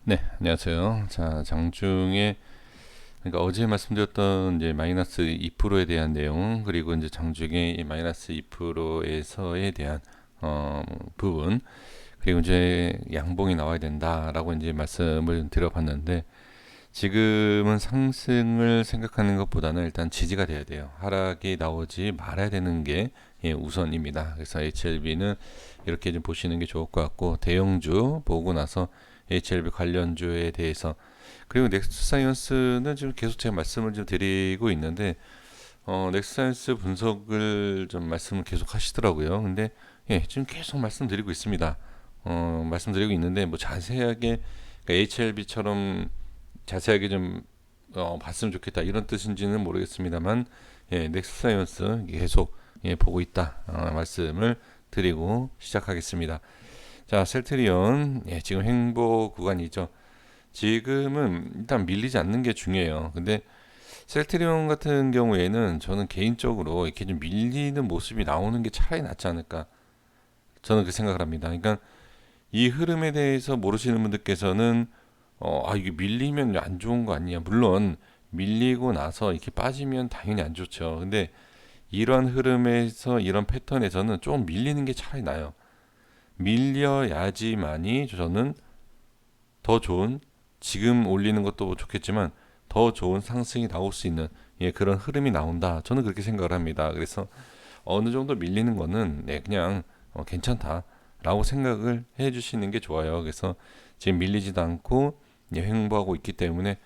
네, 안녕하세요. 자, 장중에 그러니까 어제 말씀드렸던 이제 마이너스 2%에 대한 내용, 그리고 이제 장중에 이 마이너스 2%에서에 대한 어, 부분, 그리고 이제 양봉이 나와야 된다라고 이제 말씀을 드려봤는데, 지금은 상승을 생각하는 것보다는 일단 지지가 돼야 돼요. 하락이 나오지 말아야 되는 게 우선입니다. 그래서 HLB는 이렇게 좀 보시는 게 좋을 것 같고, 대형주 보고 나서 HLB 관련주에 대해서, 그리고 넥스사이언스는 지금 계속 제가 말씀을 좀 드리고 있는데, 넥스사이언스 분석을 좀 말씀을 계속 하시더라고요. 근데 지금 계속 말씀드리고 있습니다. 말씀드리고 있는데 뭐 자세하게, 그러니까 HLB처럼 자세하게 좀 봤으면 좋겠다 이런 뜻인지는 모르겠습니다만, 넥스사이언스 계속 보고 있다 말씀을 드리고 시작하겠습니다. 자, 셀트리온, 지금 횡보 구간이죠. 지금은 일단 밀리지 않는 게 중요해요. 근데 셀트리온 같은 경우에는 저는 개인적으로 이렇게 좀 밀리는 모습이 나오는 게 차라리 낫지 않을까, 저는 그 생각을 합니다. 그러니까 이 흐름에 대해서 모르시는 분들께서는 이게 밀리면 안 좋은 거 아니냐. 물론 밀리고 나서 이렇게 빠지면 당연히 안 좋죠. 근데 이런 흐름에서, 이런 패턴에서는 좀 밀리는 게 차라리 나아요. 밀려야지만이 저는 더 좋은, 지금 올리는 것도 좋겠지만 더 좋은 상승이 나올 수 있는 그런 흐름이 나온다. 저는 그렇게 생각을 합니다. 그래서 어느 정도 밀리는 거는 그냥 괜찮다라고 생각을 해주시는 게 좋아요. 그래서 지금 밀리지도 않고 횡보하고 있기 때문에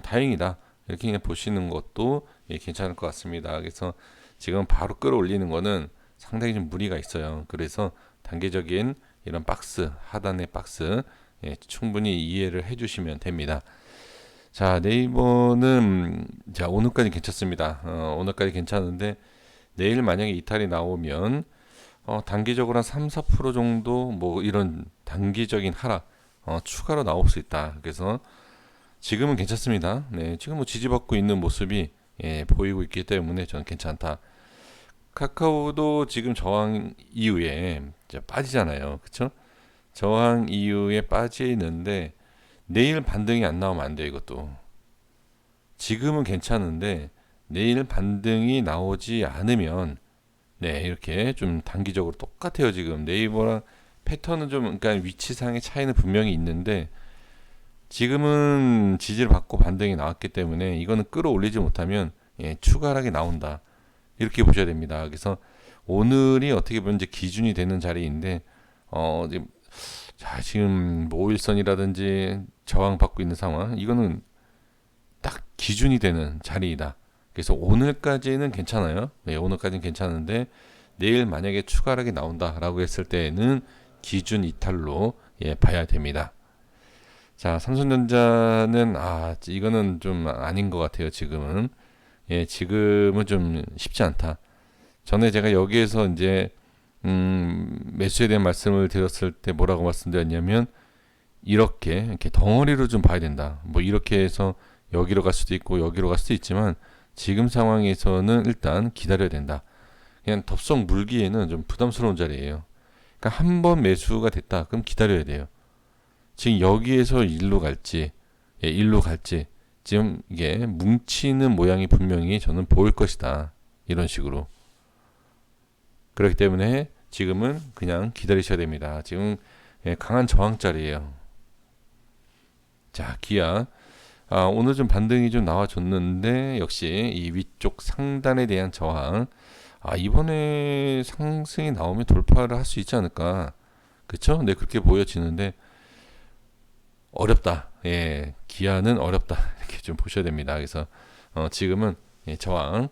다행이다, 이렇게 그냥 보시는 것도 괜찮을 것 같습니다. 그래서 지금 바로 끌어올리는 거는 상당히 좀 무리가 있어요. 그래서 단계적인 이런 박스, 하단의 박스 충분히 이해를 해주시면 됩니다. 자, 네이버는 자, 오늘까지 괜찮습니다. 오늘까지 괜찮은데 내일 만약에 이탈이 나오면 단기적으로 한 3, 4% 정도 뭐 이런 단기적인 하락 추가로 나올 수 있다. 그래서 지금은 괜찮습니다. 네, 지금 뭐 지지받고 있는 모습이 보이고 있기 때문에 저는 괜찮다. 카카오도 지금 저항 이후에 이제 빠지잖아요. 그쵸? 저항 이후에 빠지는데 내일 반등이 안 나오면 안 돼요. 이것도 지금은 괜찮은데 내일 반등이 나오지 않으면 이렇게 좀 단기적으로 똑같아요. 지금 네이버랑 패턴은 좀, 그러니까 위치상의 차이는 분명히 있는데 지금은 지지를 받고 반등이 나왔기 때문에 이거는 끌어올리지 못하면 추가 하락이 나온다, 이렇게 보셔야 됩니다. 그래서 오늘이 어떻게 보면 이제 기준이 되는 자리인데 지금, 자, 지금 뭐 5일선이라든지 저항받고 있는 상황, 이거는 딱 기준이 되는 자리이다. 그래서 오늘까지는 괜찮아요. 오늘까지는 괜찮은데 내일 만약에 추가 하락이 나온다라고 했을 때는 기준 이탈로 봐야 됩니다. 자, 삼성전자는 이거는 좀 아닌 것 같아요. 지금은 지금은 좀 쉽지 않다. 전에 제가 여기에서 이제 매수에 대한 말씀을 드렸을 때 뭐라고 말씀드렸냐면, 이렇게 덩어리로 좀 봐야 된다. 뭐 이렇게 해서 여기로 갈 수도 있고 여기로 갈 수도 있지만 지금 상황에서는 일단 기다려야 된다. 그냥 덥석 물기에는 좀 부담스러운 자리예요. 그러니까 한 번 매수가 됐다, 그럼 기다려야 돼요. 지금 여기에서 일로 갈지, 일로 갈지, 지금 이게 뭉치는 모양이 분명히 저는 보일 것이다, 이런 식으로. 그렇기 때문에 지금은 그냥 기다리셔야 됩니다. 지금 강한 저항 자리예요. 자, 기아. 오늘 좀 반등이 좀 나와줬는데 역시 이 위쪽 상단에 대한 저항. 이번에 상승이 나오면 돌파를 할 수 있지 않을까. 그쵸? 네, 그렇게 보여지는데 어렵다. 기아는 어렵다. 이렇게 좀 보셔야 됩니다. 그래서 지금은 저항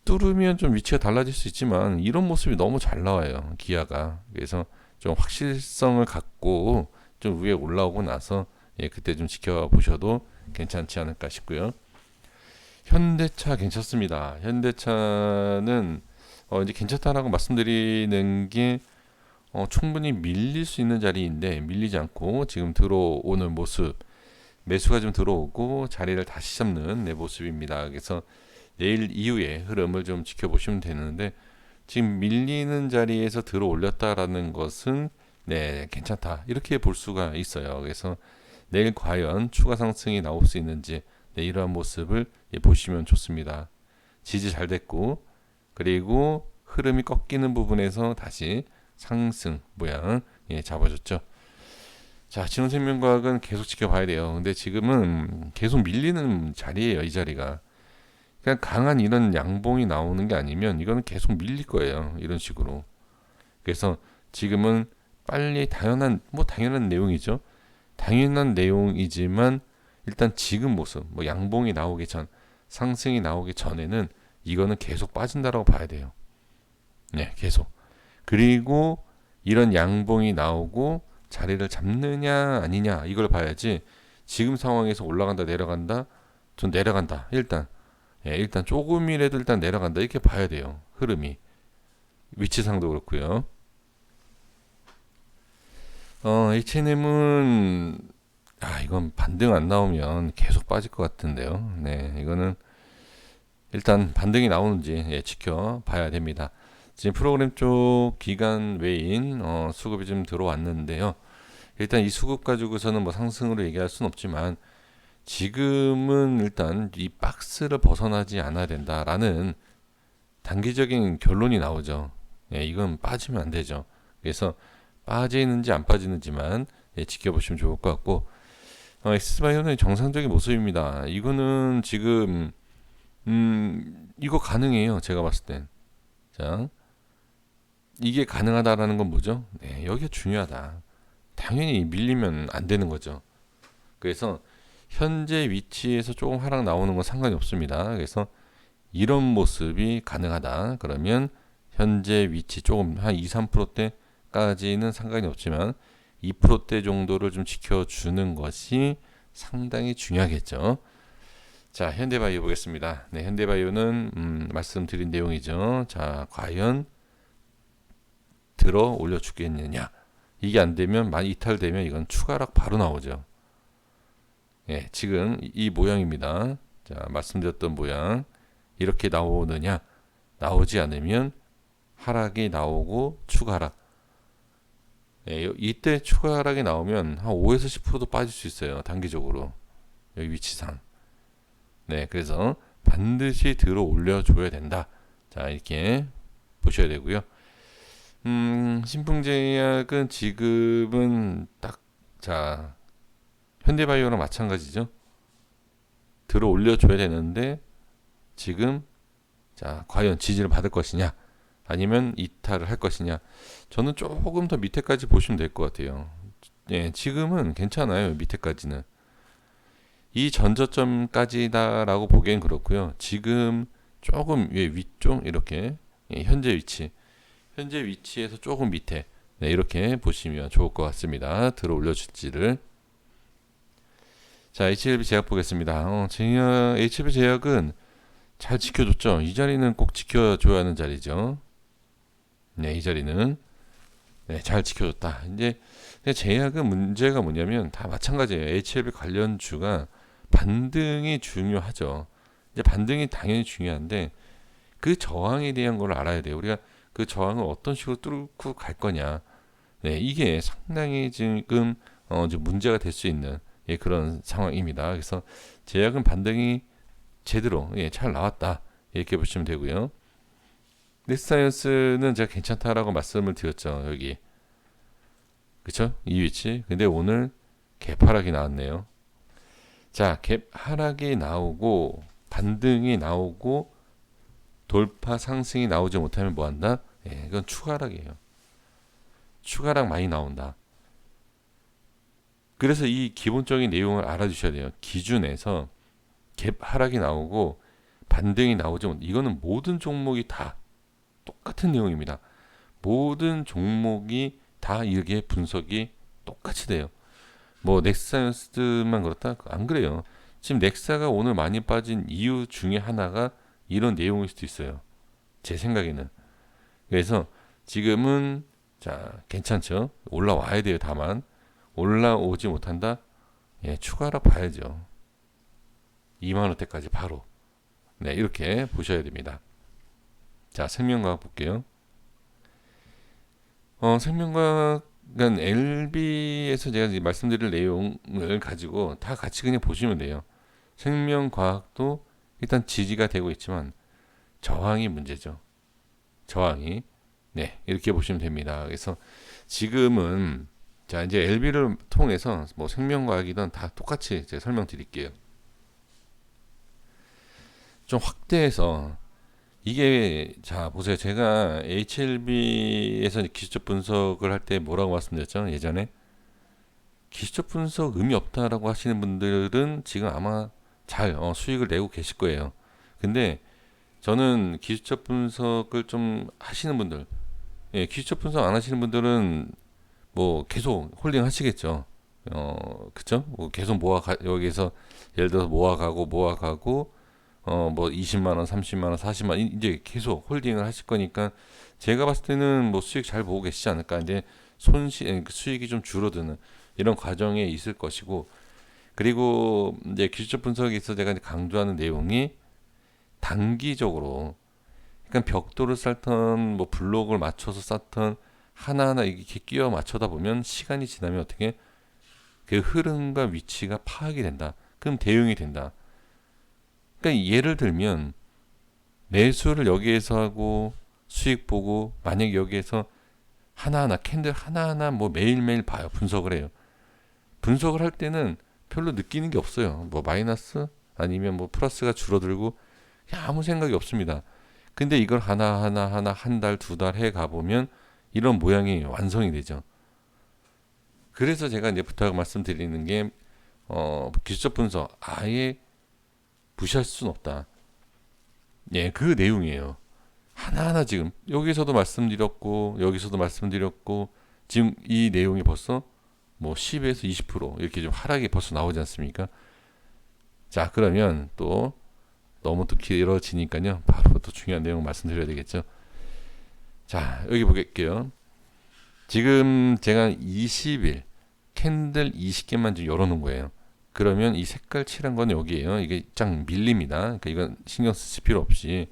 뚫으면 좀 위치가 달라질 수 있지만 이런 모습이 너무 잘 나와요, 기아가. 그래서 좀 확실성을 갖고 좀 위에 올라오고 나서 그때 좀 지켜보셔도 괜찮지 않을까 싶고요. 현대차 괜찮습니다. 현대차는 이제 괜찮다라고 말씀드리는 게 충분히 밀릴 수 있는 자리인데 밀리지 않고 지금 들어오는 모습, 매수가 좀 들어오고 자리를 다시 잡는 모습입니다. 그래서 내일 이후의 흐름을 좀 지켜보시면 되는데, 지금 밀리는 자리에서 들어 올렸다라는 것은 네, 괜찮다. 이렇게 볼 수가 있어요. 그래서 내일 과연 추가 상승이 나올 수 있는지 네, 이러한 모습을 보시면 좋습니다. 지지 잘 됐고 그리고 흐름이 꺾이는 부분에서 다시 상승 모양 잡아줬죠. 자, 진원생명과학은 계속 지켜봐야 돼요. 근데 지금은 계속 밀리는 자리예요, 이 자리가. 그냥 강한 이런 양봉이 나오는 게 아니면 이거는 계속 밀릴 거예요. 이런 식으로. 그래서 지금은 빨리 당연한 내용이죠. 당연한 내용이지만 일단 지금 모습, 뭐 양봉이 나오기 전, 상승이 나오기 전에는 이거는 계속 빠진다라고 봐야 돼요. 네, 계속. 그리고 이런 양봉이 나오고 자리를 잡느냐 아니냐 이걸 봐야지. 지금 상황에서 올라간다 내려간다 좀 내려간다 일단 조금이라도 일단 내려간다 이렇게 봐야 돼요. 흐름이 위치상도 그렇고요. H&M은 이건 반등 안 나오면 계속 빠질 것 같은데요. 네, 이거는 일단 반등이 나오는지 지켜봐야 됩니다. 지금 프로그램 쪽 기간 외인 수급이 좀 들어왔는데요. 일단 이 수급 가지고서는 뭐 상승으로 얘기할 수는 없지만 지금은 일단 이 박스를 벗어나지 않아야 된다라는 단기적인 결론이 나오죠. 이건 빠지면 안 되죠. 그래서 빠지는지 안 빠지는지만 지켜보시면 좋을 것 같고 엑스바이오는 정상적인 모습입니다. 이거는 지금 이거 가능해요. 제가 봤을 땐. 자, 이게 가능하다라는 건 뭐죠? 네, 여기가 중요하다. 당연히 밀리면 안 되는 거죠. 그래서 현재 위치에서 조금 하락 나오는 건 상관이 없습니다. 그래서 이런 모습이 가능하다. 그러면 현재 위치 조금 한 2, 3%대까지는 상관이 없지만 2%대 정도를 좀 지켜주는 것이 상당히 중요하겠죠. 자, 현대바이오 보겠습니다. 네, 현대바이오는 말씀드린 내용이죠. 자, 과연 들어 올려 주겠느냐? 이게 안 되면 많이 이탈되면 이건 추가락 바로 나오죠. 예, 지금 이 모양입니다. 자, 말씀드렸던 모양 이렇게 나오느냐? 나오지 않으면 하락이 나오고 추가 하락. 예, 이때 추가 하락이 나오면 한 5에서 10%도 빠질 수 있어요. 단기적으로 여기 위치상. 네, 그래서 반드시 들어 올려줘야 된다. 자, 이렇게 보셔야 되고요. 신풍제약은 지금은 자, 현대바이오랑 마찬가지죠. 들어 올려줘야 되는데, 지금, 자, 과연 지지를 받을 것이냐, 아니면 이탈을 할 것이냐. 저는 조금 더 밑에까지 보시면 될 것 같아요. 예, 지금은 괜찮아요. 밑에까지는. 이 전저점까지다라고 보기엔 그렇고요. 지금 조금 위쪽 이렇게 현재 위치에서 조금 밑에 이렇게 보시면 좋을 것 같습니다. 들어 올려줄지를. 자, HLB 제약 보겠습니다. HLB 제약은 잘 지켜줬죠. 이 자리는 꼭 지켜줘야 하는 자리죠. 네, 이 자리는 잘 지켜줬다. 이제 제약은 문제가 뭐냐면 다 마찬가지예요. HLB 관련주가 반등이 중요하죠. 이제 반등이 당연히 중요한데 그 저항에 대한 걸 알아야 돼요. 우리가 그 저항을 어떤 식으로 뚫고 갈 거냐. 네, 이게 상당히 지금 좀 문제가 될 수 있는 그런 상황입니다. 그래서 제약은 반등이 제대로 잘 나왔다. 이렇게 보시면 되고요. 넥스사이언스는 제가 괜찮다라고 말씀을 드렸죠. 여기. 그쵸? 이 위치. 근데 오늘 개파락이 나왔네요. 자, 갭 하락이 나오고 반등이 나오고 돌파 상승이 나오지 못하면 뭐 한다? 이건 추가락이에요. 추가락 많이 나온다. 그래서 이 기본적인 내용을 알아주셔야 돼요. 기준에서 갭 하락이 나오고 반등이 나오지 못. 이거는 모든 종목이 다 똑같은 내용입니다. 모든 종목이 다 이렇게 분석이 똑같이 돼요. 뭐 넥사이언스만 그렇다? 안 그래요. 지금 넥사가 오늘 많이 빠진 이유 중에 하나가 이런 내용일 수도 있어요. 제 생각에는. 그래서 지금은 자 괜찮죠. 올라와야 돼요. 다만 올라오지 못한다. 추가라 봐야죠. 2만 원대까지 바로. 네, 이렇게 보셔야 됩니다. 자, 생명과학 볼게요. 생명과학 그러니까 LB에서 제가 이제 말씀드릴 내용을 가지고 다 같이 그냥 보시면 돼요. 생명과학도 일단 지지가 되고 있지만 저항이 문제죠. 저항이. 네, 이렇게 보시면 됩니다. 그래서 지금은 자 이제 LB를 통해서 뭐 생명과학이든 다 똑같이 제가 설명드릴게요. 좀 확대해서 이게 자 보세요. 제가 HLB에서 기술적 분석을 할 때 뭐라고 말씀드렸죠? 예전에 기술적 분석 의미 없다라고 하시는 분들은 지금 아마 잘 수익을 내고 계실 거예요. 근데 저는 기술적 분석을 좀 하시는 분들, 예, 기술적 분석 안 하시는 분들은 뭐 계속 홀딩 하시겠죠. 그쵸? 뭐 계속 여기에서 예를 들어서 모아가고 뭐 20만 원, 30만 원, 40만 원 이제 계속 홀딩을 하실 거니까 제가 봤을 때는 뭐 수익 잘 보고 계시지 않을까. 이제 수익이 좀 줄어드는 이런 과정에 있을 것이고 그리고 이제 기술적 분석에 있어 제가 이제 강조하는 내용이 단기적으로 그러니까 벽돌을 쌓던 뭐 블록을 맞춰서 쌓던 하나하나 이렇게 끼워 맞춰다 보면 시간이 지나면 어떻게 그 흐름과 위치가 파악이 된다. 그럼 대응이 된다. 그러니까 예를 들면 매수를 여기에서 하고 수익 보고 만약 여기에서 하나하나 캔들 하나하나 뭐 매일매일 봐요. 분석을 해요. 분석을 할 때는 별로 느끼는 게 없어요. 뭐 마이너스 아니면 뭐 플러스가 줄어들고 그냥 아무 생각이 없습니다. 근데 이걸 하나하나 한 달, 두 달 해 가보면 이런 모양이 완성이 되죠. 그래서 제가 이제 부탁 말씀드리는 게, 기술적 분석 아예 무시할 수는 없다. 예, 그 내용이에요. 하나하나 지금 여기서도 말씀드렸고, 여기서도 말씀드렸고, 지금 이 내용이 벌써 뭐 10에서 20% 이렇게 좀 하락이 벌써 나오지 않습니까? 자, 그러면 또 너무 또 길어지니까요. 바로 또 중요한 내용 말씀드려야 되겠죠. 자, 여기 볼게요. 지금 제가 20일 캔들 20개만 좀 열어놓은 거예요. 그러면 이 색깔 칠한 건 여기에요. 이게 쫙 밀립니다. 그러니까 이건 신경 쓰실 필요 없이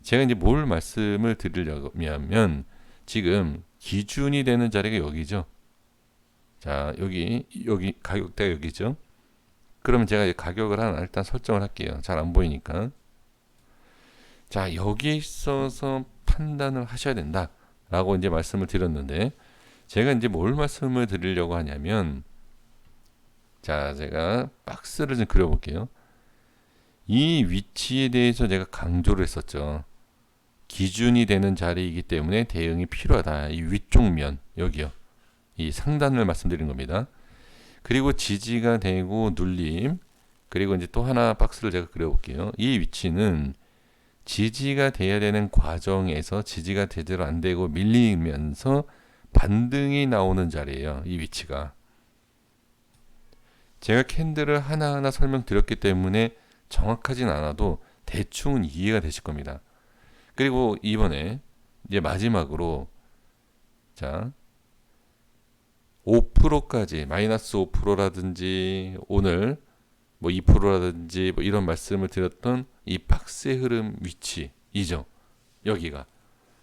제가 이제 뭘 말씀을 드리려면 지금 기준이 되는 자리가 여기죠. 자, 여기 가격대가 여기죠. 그러면 제가 가격을 하나 일단 설정을 할게요. 잘 안 보이니까. 자, 여기에 있어서 판단을 하셔야 된다. 라고 이제 말씀을 드렸는데, 제가 이제 뭘 말씀을 드리려고 하냐면, 자, 제가 박스를 좀 그려볼게요. 이 위치에 대해서 제가 강조를 했었죠. 기준이 되는 자리이기 때문에 대응이 필요하다. 이 위쪽 면, 여기요. 이 상단을 말씀드린 겁니다. 그리고 지지가 되고 눌림, 그리고 이제 또 하나 박스를 제가 그려볼게요. 이 위치는 지지가 돼야 되는 과정에서 지지가 제대로 안 되고 밀리면서 반등이 나오는 자리예요. 이 위치가. 제가 캔들을 하나하나 설명드렸기 때문에 정확하진 않아도 대충은 이해가 되실 겁니다. 그리고 이번에 이제 마지막으로 자 5%까지 마이너스 5%라든지 오늘 뭐 2%라든지 뭐 이런 말씀을 드렸던 이 박스의 흐름 위치이죠. 여기가.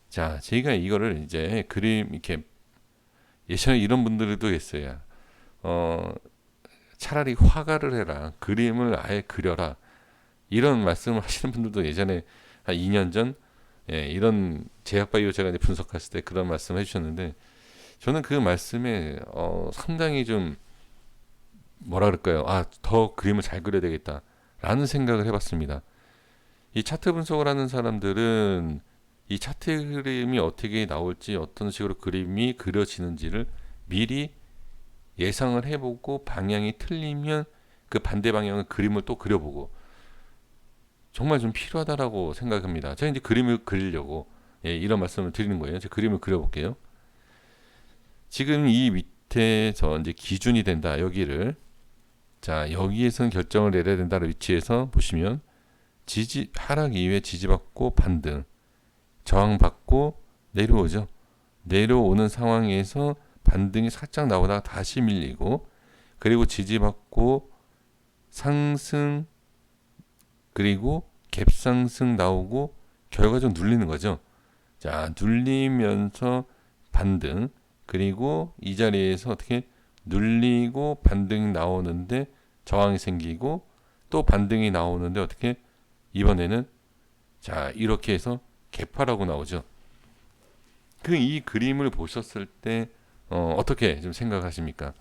자, 제가 이거를 이제 그림 이렇게 예전에 이런 분들도 있어요. 차라리 화가를 해라. 그림을 아예 그려라. 이런 말씀을 하시는 분들도 예전에 한 2년 전 예, 이런 제약바이오 제가 이제 분석했을 때 그런 말씀 해주셨는데 저는 그 말씀에 상당히 좀 뭐라 그럴까요? 아, 더 그림을 잘 그려야 되겠다. 라는 생각을 해봤습니다. 이 차트 분석을 하는 사람들은 이 차트 그림이 어떻게 나올지 어떤 식으로 그림이 그려지는지를 미리 예상을 해보고 방향이 틀리면 그 반대 방향의 그림을 또 그려보고 정말 좀 필요하다라고 생각합니다. 제가 이제 그림을 그리려고 예, 이런 말씀을 드리는 거예요. 제가 그림을 그려볼게요. 지금 이 밑에서 이제 기준이 된다. 여기를 자 여기에서는 결정을 내려야 된다는 위치에서 보시면 지지 하락 이후에 지지받고 반등 저항받고 내려오죠. 내려오는 상황에서 반등이 살짝 나오다가 다시 밀리고 그리고 지지받고 상승 그리고 갭상승 나오고 결과적으로 눌리는 거죠. 자 눌리면서 반등 그리고 이 자리에서 어떻게 눌리고 반등이 나오는데 저항이 생기고 또 반등이 나오는데 어떻게 이번에는 자 이렇게 해서 개파라고 나오죠. 그 이 그림을 보셨을 때 어떻게 좀 생각하십니까?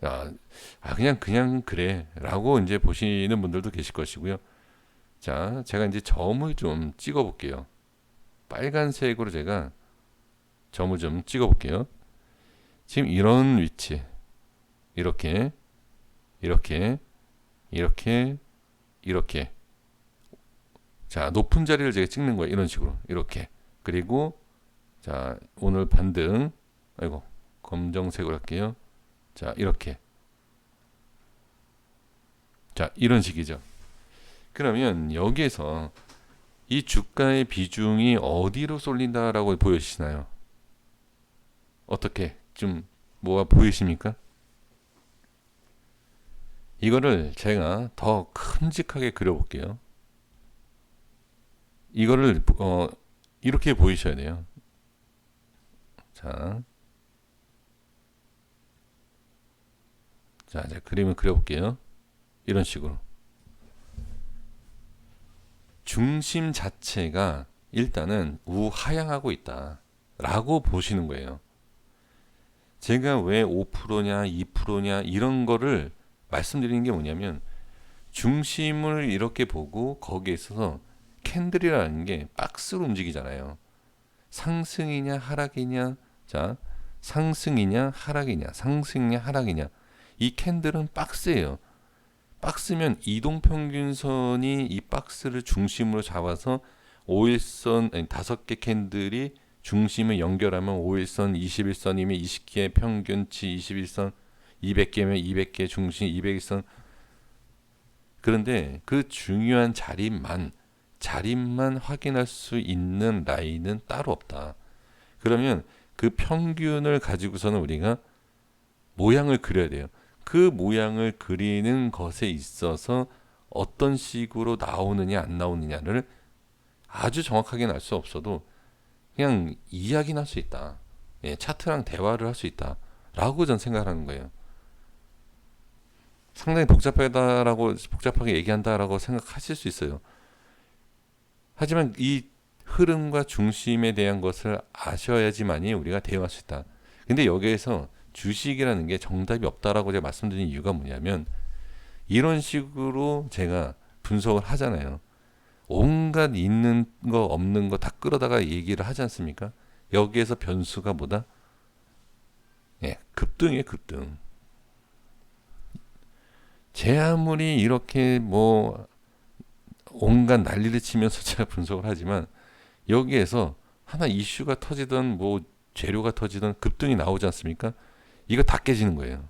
아, 그냥 그래라고 이제 보시는 분들도 계실 것이고요. 자, 제가 이제 점을 좀 찍어 볼게요. 빨간색으로 제가 점을 좀 찍어 볼게요. 지금 이런 위치, 이렇게, 이렇게, 이렇게, 이렇게. 자, 높은 자리를 제가 찍는 거예요. 이런 식으로, 이렇게. 그리고 자, 오늘 반등, 아이고, 검정색으로 할게요. 자, 이렇게. 자, 이런 식이죠. 그러면 여기에서 이 주가의 비중이 어디로 쏠린다라고 보여지시나요? 어떻게 좀 뭐가 보이십니까? 이거를 제가 더 큼직하게 그려볼게요. 이거를 이렇게 보이셔야 돼요. 자, 자, 제가 그림을 그려볼게요. 이런 식으로. 중심 자체가 일단은 우하향하고 있다라고 보시는 거예요. 제가 왜 5%냐, 2%냐 이런 거를 말씀드리는 게 뭐냐면 중심을 이렇게 보고 거기에 있어서 캔들이라는 게 박스로 움직이잖아요. 상승이냐 하락이냐, 자 상승이냐 하락이냐, 상승이냐 하락이냐. 이 캔들은 박스예요. 박스면 이동평균선이 이 박스를 중심으로 잡아서 5일선 아니 5개 캔들이 중심을 연결하면 5일선, 21선이면 20개 평균치 21선, 200개면 200개 중심 200일선. 그런데 그 중요한 자릿만 확인할 수 있는 라인은 따로 없다. 그러면 그 평균을 가지고서는 우리가 모양을 그려야 돼요. 그 모양을 그리는 것에 있어서 어떤 식으로 나오느냐 안 나오느냐를 아주 정확하게는 알 수 없어도 그냥 이야기는 할 수 있다. 예, 차트랑 대화를 할 수 있다. 라고 전 생각하는 거예요. 상당히 복잡하게 얘기한다라고 생각하실 수 있어요. 하지만 이 흐름과 중심에 대한 것을 아셔야지만이 우리가 대응할 수 있다. 근데 여기에서 주식이라는 게 정답이 없다라고 제가 말씀드린 이유가 뭐냐면 이런 식으로 제가 분석을 하잖아요. 온갖 있는 거 없는 거 다 끌어다가 얘기를 하지 않습니까? 여기에서 변수가 뭐다? 예, 급등이에요, 급등. 제 아무리 이렇게 뭐 온갖 난리를 치면서 제가 분석을 하지만 여기에서 하나 이슈가 터지든 뭐 재료가 터지든 급등이 나오지 않습니까? 이거 다 깨지는 거예요.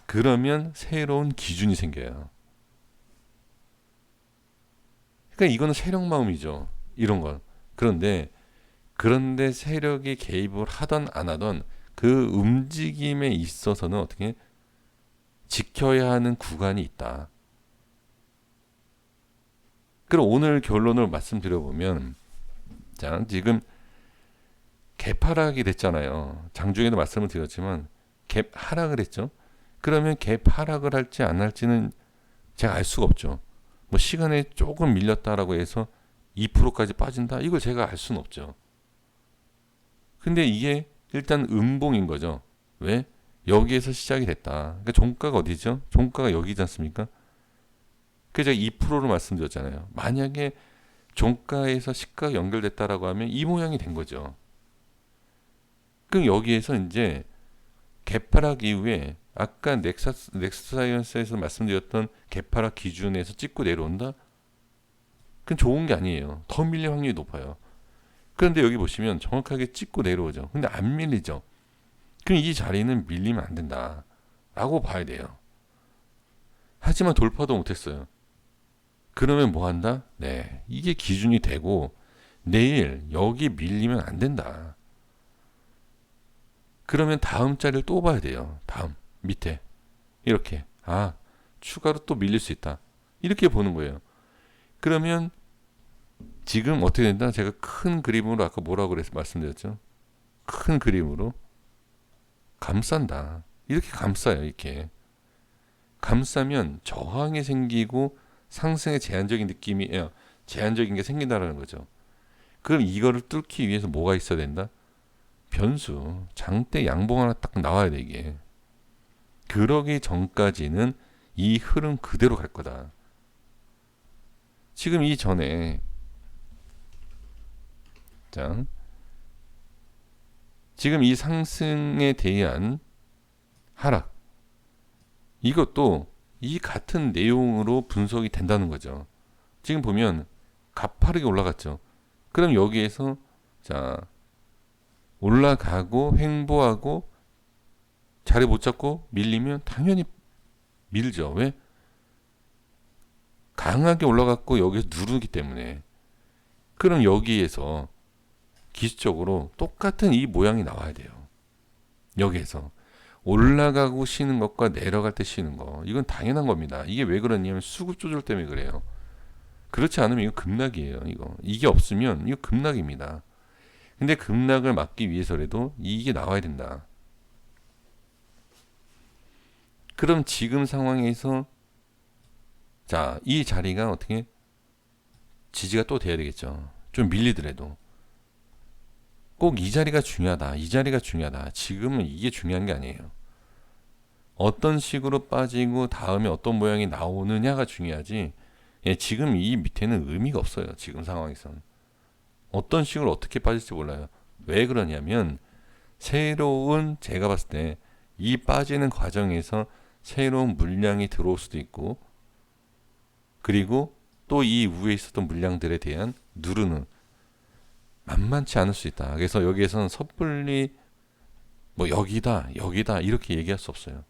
그러면 새로운 기준이 생겨요. 그러니까 이거는 세력 마음이죠. 이런 건. 그런데 세력이 개입을 하던 안 하던 그 움직임에 있어서는 어떻게 지켜야 하는 구간이 있다. 그럼 오늘 결론을 말씀드려보면 자, 지금 갭하락이 됐잖아요. 장중에도 말씀을 드렸지만 갭 하락을 했죠. 그러면 갭 하락을 할지 안 할지는 제가 알 수가 없죠. 뭐 시간에 조금 밀렸다라고 해서 2%까지 빠진다? 이걸 제가 알 수는 없죠. 근데 이게 일단 음봉인 거죠. 왜? 여기에서 시작이 됐다. 그러니까 종가가 어디죠? 종가가 여기지 않습니까? 그래서 제가 2%로 말씀드렸잖아요. 만약에 종가에서 시가가 연결됐다라고 하면 이 모양이 된 거죠. 그럼 여기에서 이제 개파락 이후에 아까 넥스사이언스에서 말씀드렸던 개파락 기준에서 찍고 내려온다? 그건 좋은 게 아니에요. 더 밀릴 확률이 높아요. 그런데 여기 보시면 정확하게 찍고 내려오죠. 근데 안 밀리죠. 그럼 이 자리는 밀리면 안 된다. 라고 봐야 돼요. 하지만 돌파도 못했어요. 그러면 뭐 한다? 네. 이게 기준이 되고 내일 여기 밀리면 안 된다. 그러면 다음 자리를 또 봐야 돼요. 다음 밑에 이렇게 추가로 또 밀릴 수 있다. 이렇게 보는 거예요. 그러면 지금 어떻게 된다? 제가 큰 그림으로 아까 뭐라고 그래서 말씀드렸죠? 큰 그림으로 감싼다. 이렇게 감싸요. 이렇게 감싸면 저항이 생기고 상승의 제한적인 느낌이 제한적인 게 생긴다라는 거죠. 그럼 이거를 뚫기 위해서 뭐가 있어야 된다? 변수, 장대 양봉 하나 딱 나와야 돼 이게. 그러기 전까지는 이 흐름 그대로 갈 거다. 지금 이전에 자, 지금 이 상승에 대한 하락 이것도 이 같은 내용으로 분석이 된다는 거죠. 지금 보면 가파르게 올라갔죠. 그럼 여기에서 자 올라가고 횡보하고 자리 못 잡고 밀리면 당연히 밀죠. 왜? 강하게 올라갔고 여기서 누르기 때문에. 그럼 여기에서 기술적으로 똑같은 이 모양이 나와야 돼요. 여기에서 올라가고 쉬는 것과 내려갈 때 쉬는 거 이건 당연한 겁니다. 이게 왜 그러냐면 수급 조절 때문에 그래요. 그렇지 않으면 이거 급락이에요. 이게 없으면 이거 급락입니다. 근데 급락을 막기 위해서라도 이게 나와야 된다. 그럼 지금 상황에서 자, 이 자리가 어떻게 지지가 또 돼야 되겠죠. 좀 밀리더라도 꼭 이 자리가 중요하다. 이 자리가 중요하다. 지금은 이게 중요한 게 아니에요. 어떤 식으로 빠지고 다음에 어떤 모양이 나오느냐가 중요하지. 지금 이 밑에는 의미가 없어요. 지금 상황에서는. 어떤 식으로 어떻게 빠질지 몰라요. 왜 그러냐면 새로운 제가 봤을 때 이 빠지는 과정에서 새로운 물량이 들어올 수도 있고 그리고 또 이 위에 있었던 물량들에 대한 누르는 만만치 않을 수 있다. 그래서 여기에서는 섣불리 뭐 여기다 이렇게 얘기할 수 없어요.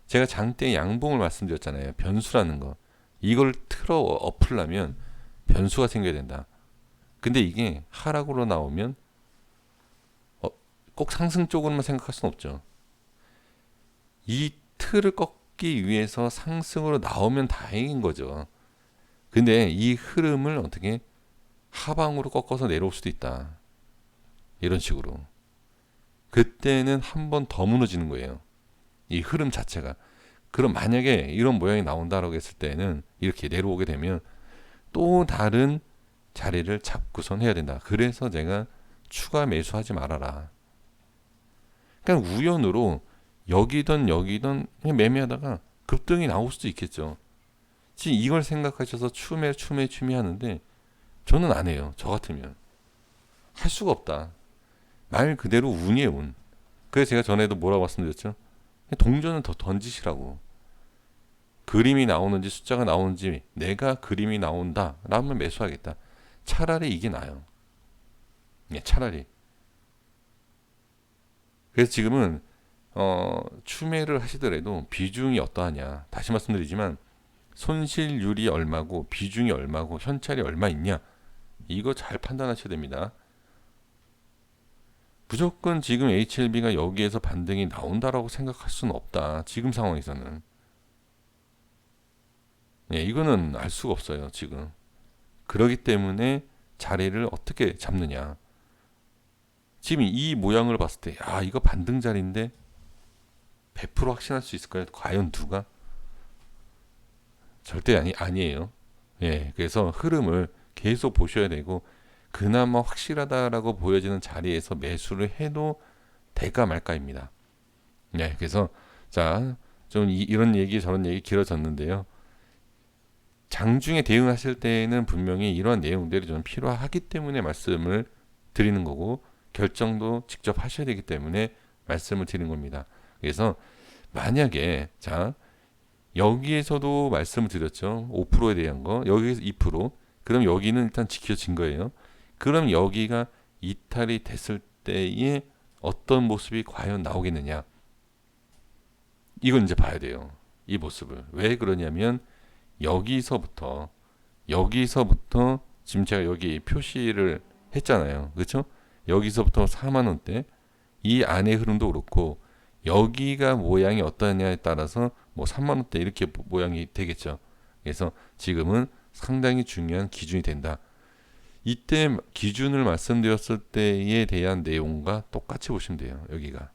제가 장대 양봉을 말씀드렸잖아요. 변수라는 거. 이걸 틀어 엎으려면 변수가 생겨야 된다. 근데 이게 하락으로 나오면 꼭 상승 쪽으로만 생각할 수는 없죠. 이 틀을 꺾기 위해서 상승으로 나오면 다행인 거죠. 근데 이 흐름을 어떻게 하방으로 꺾어서 내려올 수도 있다. 이런 식으로. 그때는 한 번 더 무너지는 거예요. 이 흐름 자체가. 그럼 만약에 이런 모양이 나온다라고 했을 때는 이렇게 내려오게 되면 또 다른 자리를 잡고선 해야 된다. 그래서 제가 추가 매수하지 말아라. 그냥 우연으로 여기든 그냥 매매하다가 급등이 나올 수도 있겠죠. 지금 이걸 생각하셔서 추매 하는데 저는 안 해요. 저 같으면 할 수가 없다. 말 그대로 운이에요, 운. 그래서 제가 전에도 뭐라고 말씀드렸죠? 동전은 더 던지시라고. 그림이 나오는지 숫자가 나오는지 내가 그림이 나온다 라면 매수하겠다. 차라리 이게 나아요. 차라리. 그래서 지금은 추매를 하시더라도 비중이 어떠하냐. 다시 말씀드리지만 손실률이 얼마고 비중이 얼마고 현찰이 얼마 있냐. 이거 잘 판단하셔야 됩니다. 무조건 지금 HLB가 여기에서 반등이 나온다라고 생각할 수는 없다. 지금 상황에서는. 이거는 알 수가 없어요. 지금. 그러기 때문에 자리를 어떻게 잡느냐. 지금 이 모양을 봤을 때 이거 반등 자리인데 100% 확신할 수 있을까요? 과연 누가? 절대 아니에요. 그래서 흐름을 계속 보셔야 되고 그나마 확실하다라고 보여지는 자리에서 매수를 해도 될까 말까입니다. 그래서 자, 좀 이런 얘기 저런 얘기 길어졌는데요. 장중에 대응하실 때에는 분명히 이러한 내용들이 좀 필요하기 때문에 말씀을 드리는 거고 결정도 직접 하셔야 되기 때문에 말씀을 드리는 겁니다. 그래서 만약에 자 여기에서도 말씀을 드렸죠. 5%에 대한 거 여기에서 2% 그럼 여기는 일단 지켜진 거예요. 그럼 여기가 이탈이 됐을 때에 어떤 모습이 과연 나오겠느냐 이건 이제 봐야 돼요. 이 모습을 왜 그러냐면 여기서부터 지금 제가 여기 표시를 했잖아요. 그렇죠? 여기서부터 4만원대 이 안의 흐름도 그렇고 여기가 모양이 어떠냐에 따라서 뭐 3만원대 이렇게 모양이 되겠죠. 그래서 지금은 상당히 중요한 기준이 된다. 이때 기준을 말씀드렸을 때에 대한 내용과 똑같이 보시면 돼요. 여기가.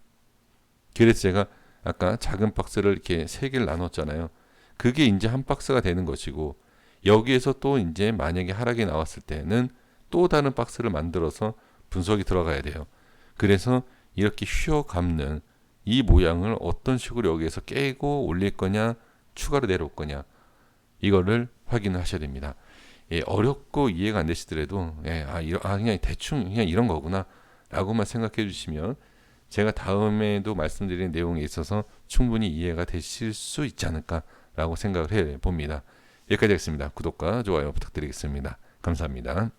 그래서 제가 아까 작은 박스를 이렇게 세 개를 나눴잖아요. 그게 이제 한 박스가 되는 것이고, 여기에서 또 이제 만약에 하락이 나왔을 때는 또 다른 박스를 만들어서 분석이 들어가야 돼요. 그래서 이렇게 휘어 감는 이 모양을 어떤 식으로 여기에서 깨고 올릴 거냐, 추가로 내려올 거냐, 이거를 확인을 하셔야 됩니다. 예, 어렵고 이해가 안 되시더라도 그냥 대충 그냥 이런 거구나 라고만 생각해 주시면 제가 다음에도 말씀드린 내용에 있어서 충분히 이해가 되실 수 있지 않을까 라고 생각을 해 봅니다. 여기까지 하겠습니다. 구독과 좋아요 부탁드리겠습니다. 감사합니다.